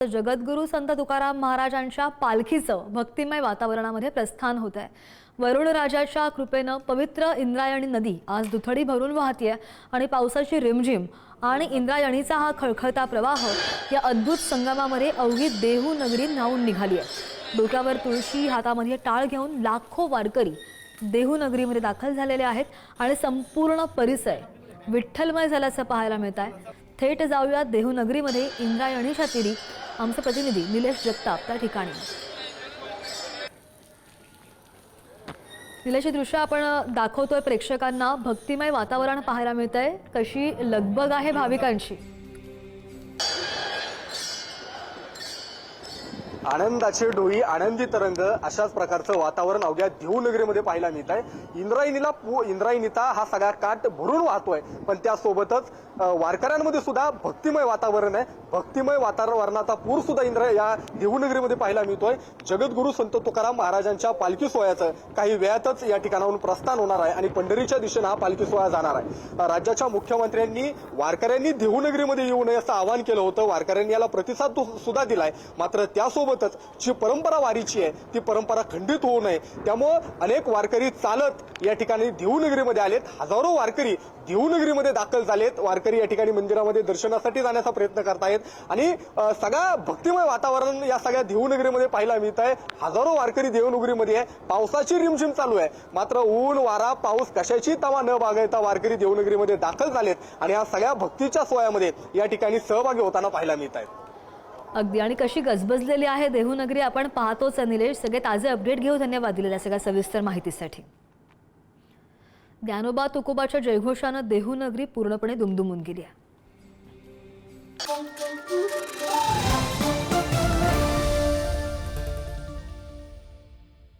जगद्गुरू संत तुकाराम महाराजांच्या पालखीचं भक्तिमय वातावरणामध्ये प्रस्थान होत आहे। वरुण राजाच्या कृपेनं पवित्र इंद्रायणी नदी आज दुथडी भरून वाहतीये आणि पावसाची रिमझिम आणि इंद्रायणीचा हा खळखळता प्रवाह या अद्भुत संगमामध्ये अवघी देहू नगरी न्हाऊन निघाली आहे। डोक्यावर तुळशी, हातामध्ये टाळ घेऊन लाखो वारकरी देहू नगरीमध्ये दाखल झालेले आहेत आणि संपूर्ण परिसर विठ्ठलमय झाल्याचं पाहायला मिळत आहे। थेट जाऊया देहू नगरीमध्ये इंद्रायणीच्या तीरी। आमचे प्रतिनिधी निलेश जगताप त्या ठिकाणी। निलेश, दृश्य आपण दाखवतोय प्रेक्षकांना, भक्तिमय वातावरण पाहायला मिळतंय। कशी लगबग आहे भाविकांची? आनंदाचे डोई, आनंदी तरंग अशाच प्रकारचं वातावरण अवघ्या देहू नगरीमध्ये पाहायला मिळत आहे। इंद्रायणीचा हा सगळा काठ भरून वाहतोय, पण त्यासोबतच वारकऱ्यांमध्ये सुद्धा भक्तिमय वातावरण आहे। भक्तिमय वातावरणाचा पूर सुद्धा या देहू नगरीमध्ये पाहायला मिळतोय। जगद्गुरू संत तुकाराम महाराजांच्या पालखी सोहळ्याचं काही वेळातच या ठिकाणाहून प्रस्थान होणार आहे आणि पंढरीच्या दिशेने हा पालखी सोहळा जाणार आहे। राज्याच्या मुख्यमंत्र्यांनी वारकऱ्यांनी देहू नगरीमध्ये येऊ नये असं आवाहन केलं होतं। वारकऱ्यांनी याला प्रतिसाद सुद्धा दिलाय, मात्र त्यासोबतच जी परंपरा वारीची आहे ती परंपरा खंडित होऊ नये, त्यामुळे अनेक वारकरी चालत या ठिकाणी देहू नगरीमध्ये आलेत। हजारो वारकरी देहू नगरीमध्ये दाखल झालेत। वारकरी या ठिकाणी मंदिरामध्ये दर्शनासाठी जाण्याचा प्रयत्न करतायत आणि सगळा भक्तिमय वातावरण या सगळ्या देहू नगरीमध्ये पाहायला मिळत आहे। हजारो वारकरी देहू नगरीमध्ये आहे। पावसाची रिमझिम चालू आहे, मात्र ऊन वारा पाऊस कशाची तमा न बाळगता वारकरी देहू नगरीमध्ये दाखल झालेत आणि या सगळ्या भक्तीच्या सोहळ्यामध्ये या ठिकाणी सहभागी होताना पाहायला मिळत आहेत। अगदी, आणि कशी गजबजलेली आहे देहू नगरी आपण पाहतोच। निलेश, सगळे ताजे अपडेट घेऊ, धन्यवाद दिलेल्या सगळ्या सविस्तर माहितीसाठी। ज्ञानोबा तुकोबाच्या जयघोषानं देहू नगरी पूर्णपणे दुमदुमून गेली आहे।